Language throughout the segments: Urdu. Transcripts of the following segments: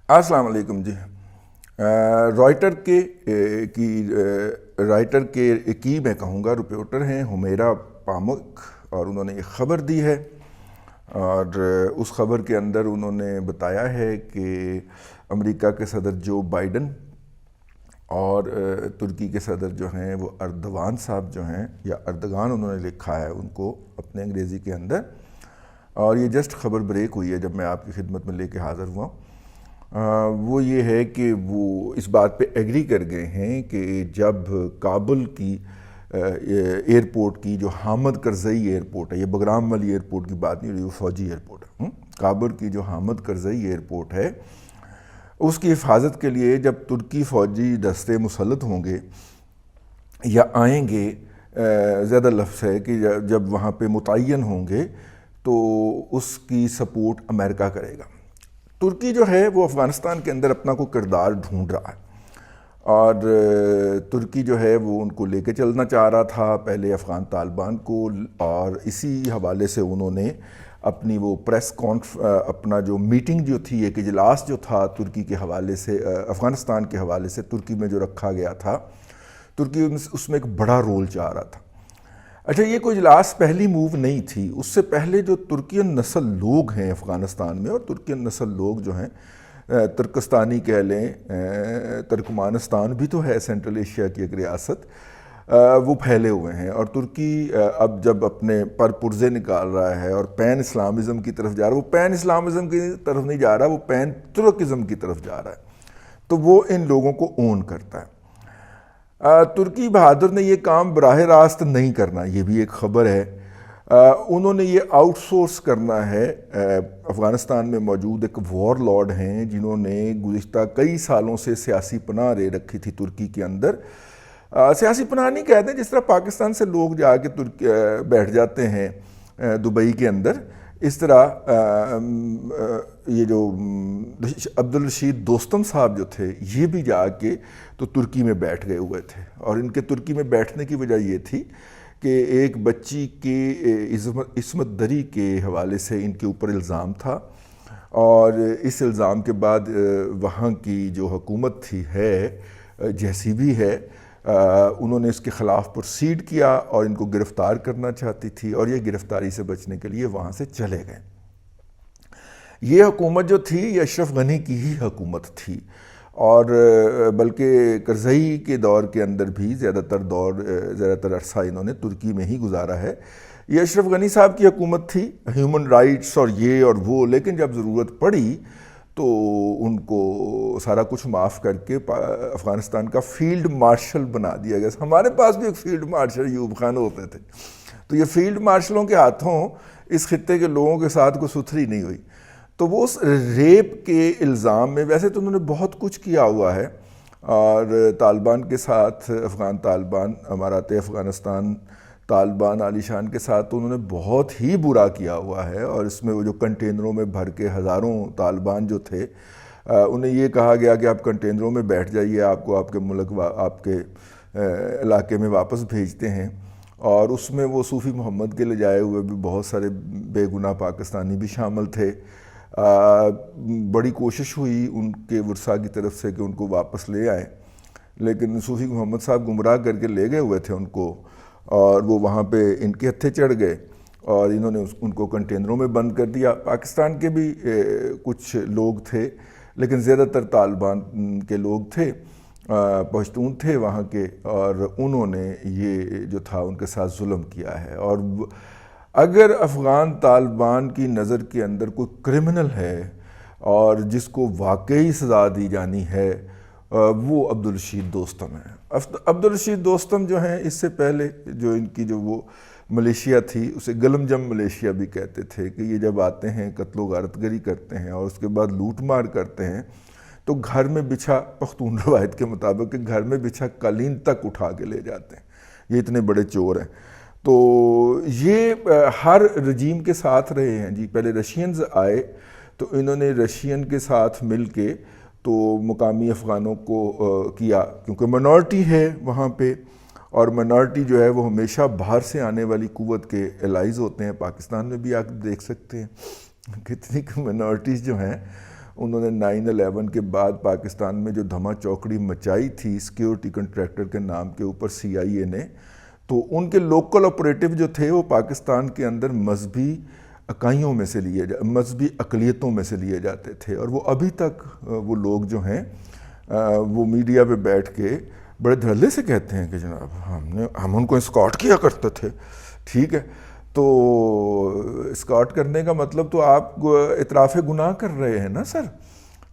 السلام علیکم جی۔ رائٹر کے رائٹر کے کی میں کہوں گا رپورٹر ہیں حمیرہ پامک، اور انہوں نے ایک خبر دی ہے، اور اس خبر کے اندر انہوں نے بتایا ہے کہ امریکہ کے صدر جو بائیڈن اور ترکی کے صدر جو ہیں وہ اردوان صاحب جو ہیں، یا اردگان انہوں نے لکھا ہے ان کو اپنے انگریزی کے اندر، اور یہ جسٹ خبر بریک ہوئی ہے جب میں آپ کی خدمت میں لے کے حاضر ہوا ہوں۔ وہ یہ ہے کہ وہ اس بات پہ ایگری کر گئے ہیں کہ جب کابل کی ایئرپورٹ کی جو حامد کرزئی ایئرپورٹ ہے، یہ بگرام والی ایئرپورٹ کی بات نہیں ہو رہی، وہ فوجی ایئرپورٹ ہے، کابل کی جو حامد کرزئی ایئرپورٹ ہے، اس کی حفاظت کے لیے جب ترکی فوجی دستے مسلط ہوں گے یا آئیں گے، زیادہ لفظ ہے کہ جب وہاں پہ متعین ہوں گے تو اس کی سپورٹ امریکہ کرے گا۔ ترکی جو ہے وہ افغانستان کے اندر اپنا کوئی کردار ڈھونڈ رہا ہے، اور ترکی جو ہے وہ ان کو لے کے چلنا چاہ رہا تھا پہلے افغان طالبان کو، اور اسی حوالے سے انہوں نے اپنی وہ اپنا جو میٹنگ جو تھی، ایک اجلاس جو تھا ترکی کے حوالے سے، افغانستان کے حوالے سے ترکی میں جو رکھا گیا تھا، ترکی اس میں ایک بڑا رول چاہ رہا تھا۔ اچھا، یہ کوئی اجلاس پہلی موو نہیں تھی، اس سے پہلے جو ترکین نسل لوگ ہیں افغانستان میں، اور ترکین نسل لوگ جو ہیں ترکستانی کہہ لیں، ترکمانستان بھی تو ہے سینٹرل ایشیا کی ایک ریاست، وہ پھیلے ہوئے ہیں، اور ترکی اب جب اپنے پرزے نکال رہا ہے اور پین اسلامزم کی طرف جا رہا ہے، وہ پین اسلامزم کی طرف نہیں جا رہا، وہ پین ترکزم کی طرف جا رہا ہے، تو وہ ان لوگوں کو اون کرتا ہے۔ ترکی بہادر نے یہ کام براہ راست نہیں کرنا، یہ بھی ایک خبر ہے، انہوں نے یہ آؤٹ سورس کرنا ہے۔ افغانستان میں موجود ایک وار لارڈ ہیں جنہوں نے گزشتہ کئی سالوں سے سیاسی پناہ لے رکھی تھی ترکی کے اندر۔ سیاسی پناہ نہیں کہتے، جس طرح پاکستان سے لوگ جا کے بیٹھ جاتے ہیں دبئی کے اندر، اس طرح یہ جو عبدالرشید دوستم صاحب جو تھے، یہ بھی جا کے تو ترکی میں بیٹھ گئے ہوئے تھے، اور ان کے ترکی میں بیٹھنے کی وجہ یہ تھی کہ ایک بچی کے عصمت دری کے حوالے سے ان کے اوپر الزام تھا، اور اس الزام کے بعد وہاں کی جو حکومت تھی جیسی بھی ہے، انہوں نے اس کے خلاف پروسیڈ کیا اور ان کو گرفتار کرنا چاہتی تھی، اور یہ گرفتاری سے بچنے کے لیے وہاں سے چلے گئے۔ یہ حکومت جو تھی یہ اشرف غنی کی ہی حکومت تھی، اور بلکہ کرزئی کے دور کے اندر بھی زیادہ تر عرصہ انہوں نے ترکی میں ہی گزارا ہے۔ یہ اشرف غنی صاحب کی حکومت تھی، ہیومن رائٹس اور یہ اور وہ، لیکن جب ضرورت پڑی تو ان کو سارا کچھ معاف کر کے افغانستان کا فیلڈ مارشل بنا دیا گیا۔ ہمارے پاس بھی ایک فیلڈ مارشل ایوب خان ہوتے تھے، تو یہ فیلڈ مارشلوں کے ہاتھوں اس خطے کے لوگوں کے ساتھ کوئی ستھری نہیں ہوئی۔ تو وہ اس ریپ کے الزام میں، ویسے تو انہوں نے بہت کچھ کیا ہوا ہے، اور طالبان کے ساتھ، افغان طالبان، امارات افغانستان طالبان عالی شان کے ساتھ تو انہوں نے بہت ہی برا کیا ہوا ہے، اور اس میں وہ جو کنٹینروں میں بھر کے ہزاروں طالبان جو تھے، انہیں یہ کہا گیا کہ آپ کنٹینروں میں بیٹھ جائیے، آپ کو آپ کے ملک آپ کے علاقے میں واپس بھیجتے ہیں، اور اس میں وہ صوفی محمد کے لے جائے ہوئے بھی بہت سارے بے گناہ پاکستانی بھی شامل تھے۔ بڑی کوشش ہوئی ان کے ورثاء کی طرف سے کہ ان کو واپس لے آئیں، لیکن صوفی محمد صاحب گمراہ کر کے لے گئے ہوئے تھے ان کو، اور وہ وہاں پہ ان کے ہتھے چڑھ گئے، اور انہوں نے ان کو کنٹینروں میں بند کر دیا۔ پاکستان کے بھی کچھ لوگ تھے، لیکن زیادہ تر طالبان کے لوگ تھے، پشتون تھے وہاں کے، اور انہوں نے یہ جو تھا ان کے ساتھ ظلم کیا ہے۔ اور اگر افغان طالبان کی نظر کے اندر کوئی کرمنل ہے اور جس کو واقعی سزا دی جانی ہے، وہ عبدالرشید دوستم ہیں۔ عبدالرشید دوستم جو ہیں، اس سے پہلے جو ان کی جو وہ ملیشیا تھی، اسے گلم جم ملیشیا بھی کہتے تھے، کہ یہ جب آتے ہیں قتل و غارت گری کرتے ہیں اور اس کے بعد لوٹ مار کرتے ہیں، تو گھر میں بچھا، پختون روایت کے مطابق کہ گھر میں بچھا قالین تک اٹھا کے لے جاتے ہیں، یہ اتنے بڑے چور ہیں۔ تو یہ ہر رجیم کے ساتھ رہے ہیں جی۔ پہلے رشینز آئے تو انہوں نے رشین کے ساتھ مل کے تو مقامی افغانوں کو کیا، کیونکہ منارٹی ہے وہاں پہ، اور منارٹی جو ہے وہ ہمیشہ باہر سے آنے والی قوت کے الائز ہوتے ہیں۔ پاکستان میں بھی آپ دیکھ سکتے ہیں کتنی منارٹیز جو ہیں انہوں نے 9/11 کے بعد پاکستان میں جو دھما چوکڑی مچائی تھی سیکیورٹی کنٹریکٹر کے نام کے اوپر CIA نے، تو ان کے لوکل آپریٹو جو تھے وہ پاکستان کے اندر مذہبی اکائیوں میں سے مذہبی اقلیتوں میں سے لیے جاتے تھے، اور وہ ابھی تک وہ لوگ جو ہیں وہ میڈیا پہ بیٹھ کے بڑے دھڑلے سے کہتے ہیں کہ جناب ہم ان کو اسکارٹ کیا کرتے تھے. ٹھیک ہے، تو اسکارٹ کرنے کا مطلب تو آپ اعتراف گناہ کر رہے ہیں نا سر.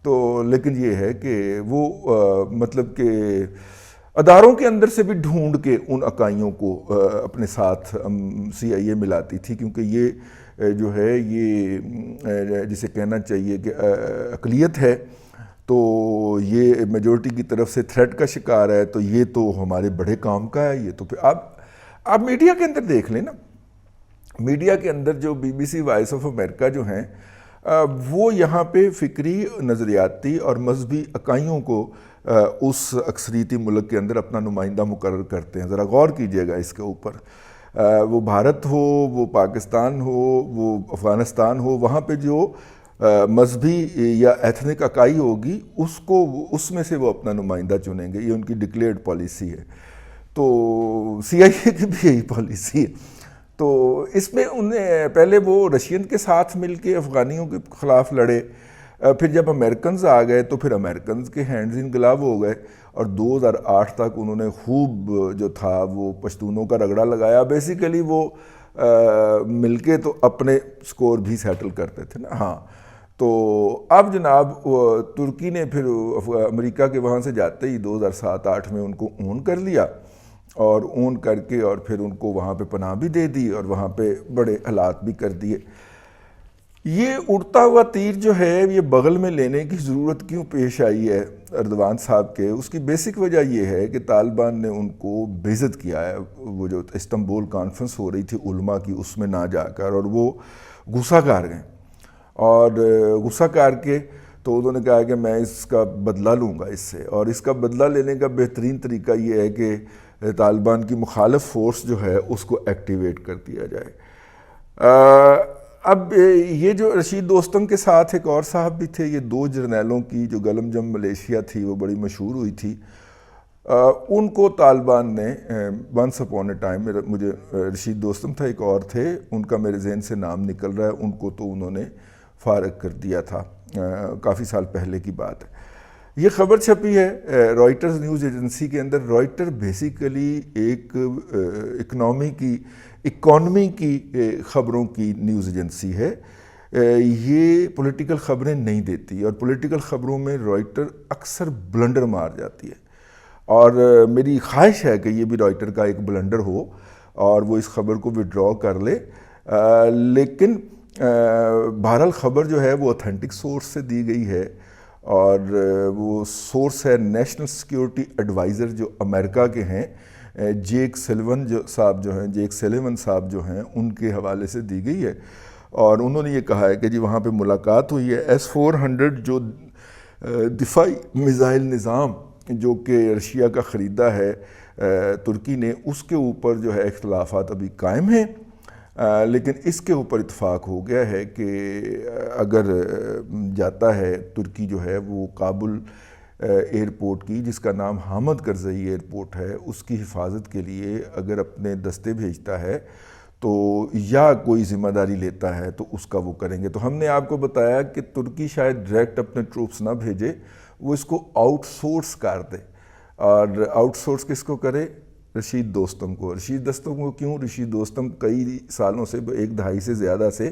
تو لیکن یہ ہے کہ وہ مطلب کہ اداروں کے اندر سے بھی ڈھونڈ کے ان اکائیوں کو اپنے ساتھ CIA ملاتی تھی، کیونکہ یہ جو ہے یہ جسے کہنا چاہیے کہ اقلیت ہے، تو یہ میجورٹی کی طرف سے تھریٹ کا شکار ہے، تو یہ تو ہمارے بڑے کام کا ہے. یہ تو پھر آپ میڈیا کے اندر دیکھ لیں نا، میڈیا کے اندر جو BBC وائس آف امریکہ جو ہیں وہ یہاں پہ فکری، نظریاتی اور مذہبی اکائیوں کو اس اکثریتی ملک کے اندر اپنا نمائندہ مقرر کرتے ہیں. ذرا غور کیجئے گا اس کے اوپر. وہ بھارت ہو، وہ پاکستان ہو، وہ افغانستان ہو، وہاں پہ جو مذہبی یا ایتھنک اکائی ہوگی اس میں سے وہ اپنا نمائندہ چنیں گے. یہ ان کی ڈکلیئرڈ پالیسی ہے. تو CIA کی بھی یہی پالیسی ہے. تو اس میں انہیں پہلے وہ رشین کے ساتھ مل کے افغانیوں کے خلاف لڑے، پھر جب امریکنز آ گئے تو پھر امریکنز کے ہینڈز ان گلاب ہو گئے، اور 2008 تک انہوں نے خوب جو تھا وہ پشتونوں کا رگڑا لگایا. بیسیکلی وہ مل کے تو اپنے سکور بھی سیٹل کرتے تھے نا. ہاں، تو اب جناب ترکی نے پھر امریکہ کے وہاں سے جاتے ہی 2007-8 میں ان کو اون کر لیا، اور اون کر کے اور پھر ان کو وہاں پہ پناہ بھی دے دی اور وہاں پہ بڑے حالات بھی کر دیے. یہ اڑتا ہوا تیر جو ہے یہ بغل میں لینے کی ضرورت کیوں پیش آئی ہے اردوان صاحب کے؟ اس کی بیسک وجہ یہ ہے کہ طالبان نے ان کو بے عزت کیا ہے. وہ جو استنبول کانفرنس ہو رہی تھی علماء کی، اس میں نہ جا کر، اور وہ غصہ کار گئے، اور غصہ کار کے تو انہوں نے کہا کہ میں اس کا بدلہ لوں گا اس سے، اور اس کا بدلہ لینے کا بہترین طریقہ یہ ہے کہ طالبان کی مخالف فورس جو ہے اس کو ایکٹیویٹ کر دیا جائے. اب یہ جو رشید دوستم کے ساتھ ایک اور صاحب بھی تھے، یہ 2 جرنیلوں کی جو گلم جم ملیشیا تھی وہ بڑی مشہور ہوئی تھی، ان کو طالبان نے ونس اپون اے ٹائم، مجھے رشید دوستم تھا، ایک اور تھے، ان کا میرے ذہن سے نام نکل رہا ہے، ان کو تو انہوں نے فارغ کر دیا تھا. کافی سال پہلے کی بات ہے. یہ خبر چھپی ہے رائٹرز نیوز ایجنسی کے اندر. رائٹر بیسیکلی ایک اکانومی کی خبروں کی نیوز ایجنسی ہے. یہ پولیٹیکل خبریں نہیں دیتی، اور پولیٹیکل خبروں میں رائٹر اکثر بلنڈر مار جاتی ہے، اور میری خواہش ہے کہ یہ بھی رائٹر کا ایک بلنڈر ہو اور وہ اس خبر کو وڈرا کر لے. لیکن بہرحال خبر جو ہے وہ اوتھینٹک سورس سے دی گئی ہے، اور وہ سورس ہے نیشنل سیکیورٹی ایڈوائزر جو امریکہ کے ہیں، جیک سلیون صاحب جو ہیں ان کے حوالے سے دی گئی ہے. اور انہوں نے یہ کہا ہے کہ جی وہاں پہ ملاقات ہوئی ہے. S-400 جو دفاعی میزائل نظام جو کہ رشیا کا خریدا ہے ترکی نے، اس کے اوپر جو ہے اختلافات ابھی قائم ہیں، لیکن اس کے اوپر اتفاق ہو گیا ہے کہ اگر جاتا ہے ترکی جو ہے وہ کابل ایئرپورٹ کی، جس کا نام حامد کرزئی ایئرپورٹ ہے، اس کی حفاظت کے لیے اگر اپنے دستے بھیجتا ہے تو یا کوئی ذمہ داری لیتا ہے تو اس کا وہ کریں گے. تو ہم نے آپ کو بتایا کہ ترکی شاید ڈائریکٹ اپنے ٹروپس نہ بھیجے، وہ اس کو آؤٹ سورس کر دے. اور آؤٹ سورس کس کو کرے؟ رشید دوستم کو. رشید دوستم کو کیوں؟ رشید دوستم کئی سالوں سے، 1 دہائی سے زیادہ سے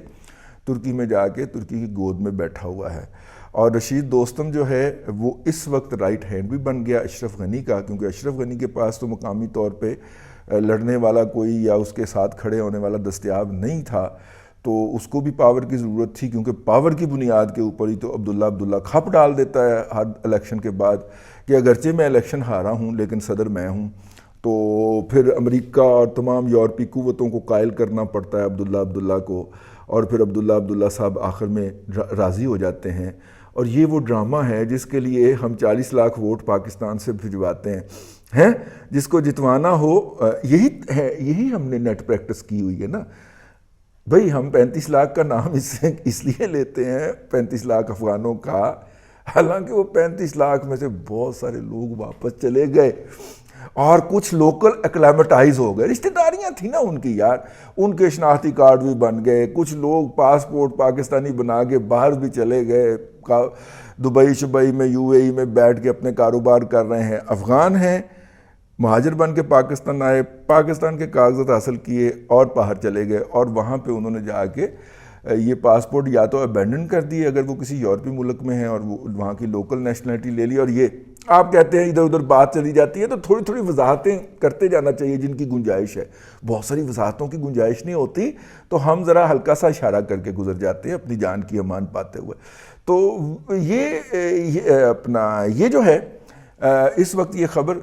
ترکی میں جا کے ترکی کی گود میں بیٹھا ہوا ہے، اور رشید دوستم جو ہے وہ اس وقت رائٹ ہینڈ بھی بن گیا اشرف غنی کا، کیونکہ اشرف غنی کے پاس تو مقامی طور پہ لڑنے والا کوئی یا اس کے ساتھ کھڑے ہونے والا دستیاب نہیں تھا، تو اس کو بھی پاور کی ضرورت تھی، کیونکہ پاور کی بنیاد کے اوپر ہی تو عبداللہ کھپ ڈال دیتا ہے ہر الیکشن کے بعد کہ اگرچہ میں الیکشن ہارا ہوں لیکن صدر میں ہوں. تو پھر امریکہ اور تمام یورپی قوتوں کو قائل کرنا پڑتا ہے عبداللہ کو، اور پھر عبداللہ صاحب آخر میں راضی ہو جاتے ہیں. اور یہ وہ ڈرامہ ہے جس کے لیے ہم 40 لاکھ ووٹ پاکستان سے بھجواتے ہیں، جس کو جتوانا ہو. یہی ہم نے نیٹ پریکٹس کی ہوئی ہے نا. بھئی ہم 35 لاکھ کا نام اس لیے لیتے ہیں 35 لاکھ افغانوں کا، حالانکہ وہ 35 لاکھ میں سے بہت سارے لوگ واپس چلے گئے اور کچھ لوکل اکلیمٹائز ہو گئے، رشتہ داریاں تھیں نا ان کی یار، ان کے شناختی کارڈ بھی بن گئے، کچھ لوگ پاسپورٹ پاکستانی بنا کے باہر بھی چلے گئے، دبئی شبئی میں یو اے ای میں بیٹھ کے اپنے کاروبار کر رہے ہیں، افغان ہیں، مہاجر بن کے پاکستان آئے، پاکستان کے کاغذات حاصل کیے اور باہر چلے گئے، اور وہاں پہ انہوں نے جا کے یہ پاسپورٹ یا تو ابینڈن کر دیے اگر وہ کسی یورپی ملک میں ہیں اور وہ وہاں کی لوکل نیشنلٹی لے لی، اور یہ آپ کہتے ہیں ادھر ادھر بات چلی جاتی ہے تو تھوڑی تھوڑی وضاحتیں کرتے جانا چاہیے جن کی گنجائش ہے، بہت ساری وضاحتوں کی گنجائش نہیں ہوتی تو ہم ذرا ہلکا سا اشارہ کر کے گزر جاتے ہیں اپنی جان کی امان پاتے ہوئے۔ تو یہ جو ہے اس وقت یہ خبر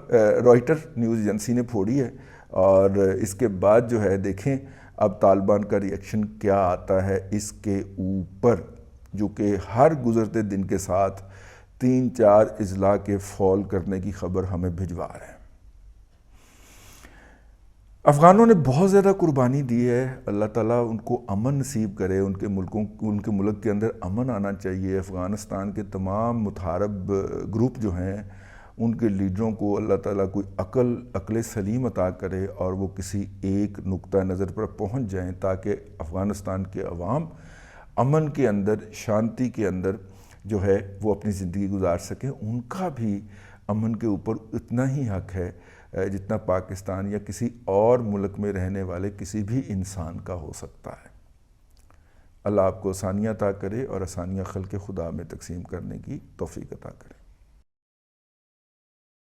رائٹر نیوز ایجنسی نے پھوڑی ہے، اور اس کے بعد جو ہے دیکھیں اب طالبان کا ری ایکشن کیا آتا ہے اس کے اوپر، جو کہ ہر گزرتے دن کے ساتھ 3-4 اضلاع کے فال کرنے کی خبر ہمیں بھجوا رہے ہیں۔ افغانوں نے بہت زیادہ قربانی دی ہے، اللہ تعالیٰ ان کو امن نصیب کرے، ان کے ملک کے اندر امن آنا چاہیے، افغانستان کے تمام متحارب گروپ جو ہیں ان کے لیڈروں کو اللہ تعالیٰ کوئی عقل سلیم عطا کرے اور وہ کسی ایک نقطہ نظر پر پہنچ جائیں تاکہ افغانستان کے عوام امن کے اندر، شانتی کے اندر جو ہے وہ اپنی زندگی گزار سکیں۔ ان کا بھی امن کے اوپر اتنا ہی حق ہے جتنا پاکستان یا کسی اور ملک میں رہنے والے کسی بھی انسان کا ہو سکتا ہے۔ اللہ آپ کو آسانیاں عطا کرے اور آسانیاں خلق خدا میں تقسیم کرنے کی توفیق عطا کرے۔